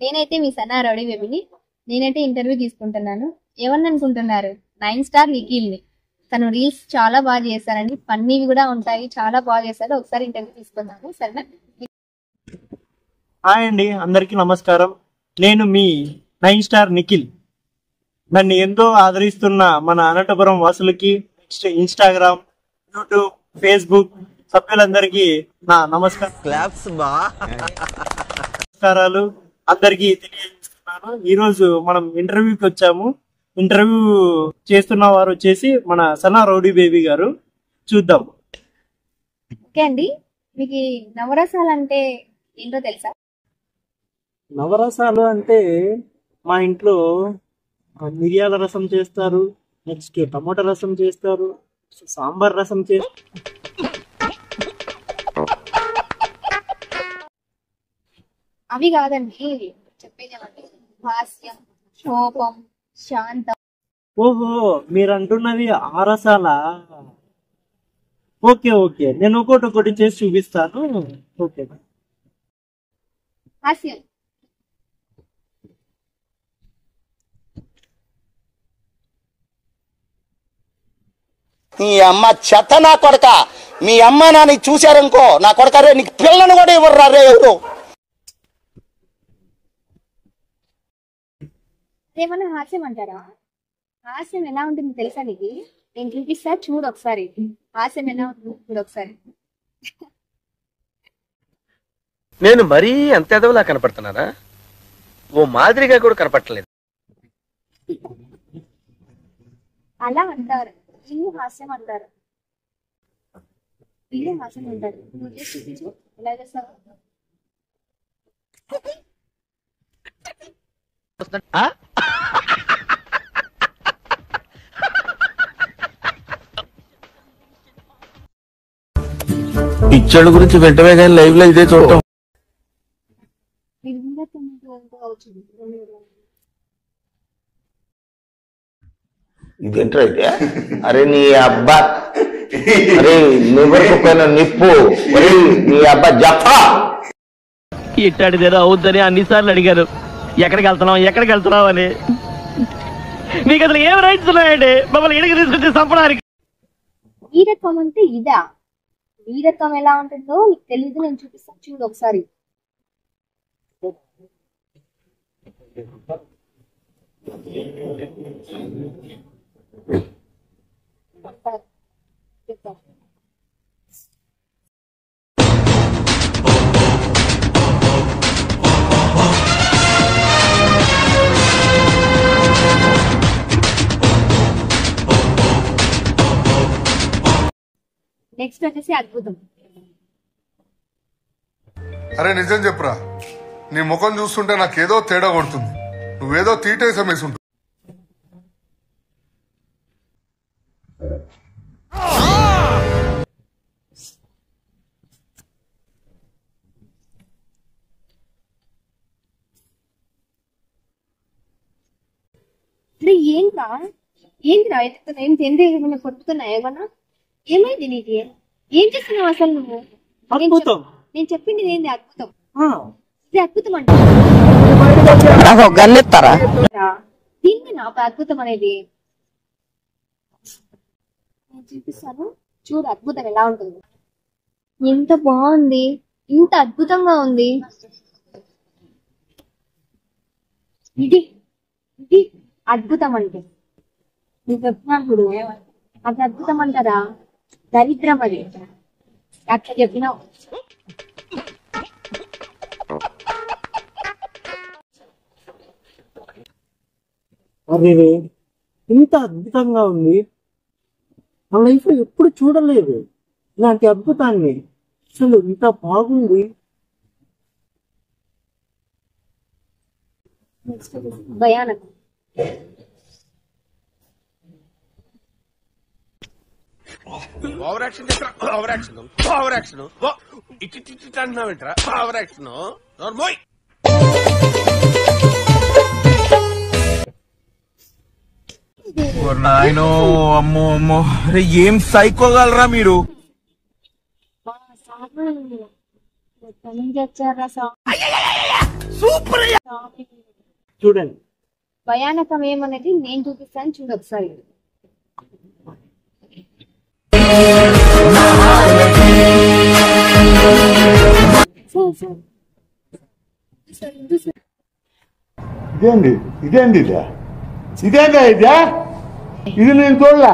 నేనైతే మీ సన్నా రౌడీ బేబీని. నేనైతే ఇంటర్వ్యూ తీసుకుంటున్నాను. ఎవరిని అనుకుంటున్నారు? 9 స్టార్ నిఖిల్ని. తను రీల్స్ చాలా బాగా చేస్తారండి, ఫన్నీవి కూడా ఉంటాయి, చాలా బాగా చేస్తారు. ఒకసారి ఇంటర్వ్యూ తీసుకున్నాను. సరేనా? హాయ్ అండి, అందరికీ నమస్కారం. నేను మీ 9 స్టార్ నిఖిల్. నన్ను ఎంతో ఆదరిస్తున్న మన అనంతపురం వాసులకి, నెక్స్ట్ ఇన్స్టాగ్రామ్, యూట్యూబ్, ఫేస్బుక్ సభ్యులందరికీ నా నమస్కారాలు అందరికీ తెలియజేస్తున్నాను. ఈరోజు మనం ఇంటర్వ్యూకి వచ్చాము. ఇంటర్వ్యూ చేస్తున్న వారు వచ్చేసి మన సన్నా రౌడీ బేబీ గారు. చూద్దాం. ఓకే అండి, మీకు ఈ నవరసాలు అంటే ఏంటో తెలుసా? నవరసాలు అంటే మా ఇంట్లో మిరియాల రసం చేస్తారు, నెక్స్ట్ టమాటా రసం చేస్తారు, సాంబార్ రసం చేస్తారు. అవి కాదండి చెప్పేదేమంటే హాస్యం, కోపం, శాంతం. ఓహో, మీరు అంటున్నది ఆ రసాలా? ఓకే ఓకే, నేను ఒకటి చేసి చూపిస్తాను. ఓకే. హాస్యం. నీ అమ్మ చెత్త నా కొడక. మీ అమ్మ నాన్న చూశారనుకో, నా కొడక రే నీకు పిల్లను కూడా ఇవ్వరు రే ఎవరు. అదేమన్నా హాస్యం అంటారా? హాస్యం ఎలా ఉంటుంది తెలుసా నీకు? నేను చూపిస్తా, చూడు ఒకసారి. హాస్యం ఎలా ఉంటుంది చూడు ఒకసారి. నేను మరీ అంత ఎదవలా కనపడుతున్నారా? ఓ మాదిరిగా కూడా కనపడలేదు. అలా అంటారు, ఇల్లు హాస్యం అంటారు. ఇల్లు హాస్యం అంటారు. నువ్వు చేసి చూపించు, ఎలా చేస్తావు? పిచ్చోళ్ళ గురించి వెంటనే కానీ లైవ్ లో ఇదే చూడటం. ఇదేంట్రా అయితే? అరే నీ అబ్బా, అరే నువ్వు నిప్పు, నీ అబ్బా జఫా. ఇట్టాడిదేదో అవుద్దని అన్నిసార్లు అడిగారు, ఎక్కడికి వెళ్తున్నావు అని. మీకు అసలు ఏం రైట్స్ ఉన్నాయండి మమ్మల్ని ఇడికి తీసుకొచ్చి చంపడానికి? వీరత్వం అంటే ఇదా? వీరత్వం ఎలా ఉంటుందో నీకు తెలియదు, నేను చూపిస్తాను, చూడు ఒకసారి. నెక్స్ట్ వచ్చేసి అద్భుతం. అరే నిజం చెప్పురా, నీ ముఖం చూస్తుంటే నాకేదో తేడా కొడుతుంది. నువ్వేదో తీటేసం వేసుంటు. ఏంట్రా ఏంట్రా ఎత్తుతున్నా? ఏంటి ఏమైనా కొట్టుతున్నా? ఏమన్నా ఏమైంది నీకు? ఏం చేస్తున్నావు అసలు నువ్వు? అద్భుతం. నేను చెప్పింది ఏంది? అద్భుతం. ఇది అద్భుతం అంటే దీన్ని నాకు అద్భుతం అనేది. నేను చూపిస్తాను, చూడు అద్భుతం ఎలా ఉంటుంది. ఎంత బాగుంది, ఇంత అద్భుతంగా ఉంది. ఇది ఇది అద్భుతం అంటే. నేను చెప్తున్నాను చూడు, అది అద్భుతం అంటారా? దరిద్రం అది. అట్లా చెప్పినావు. అరే, ఇంత అద్భుతంగా ఉంది, నా లైఫ్ లో ఎప్పుడు చూడలేదు ఇలాంటి అద్భుతాన్ని. అసలు ఇంత బాగుంది. భయానకం. Over action over action over action ఇటు అంటున్నావేంట్రా? Over action నోర్మోయ్. నాయనో, అమ్మో అమ్మో, అరే ఏం సైకోగలరా మీరు? చూడండి. భయానకం ఏమనేది నేను చూపిస్తాను, చూడు ఒకసారి. ఇదేంది ఇదే ఇదేందా ఇదే ఇది నేను చూడలే.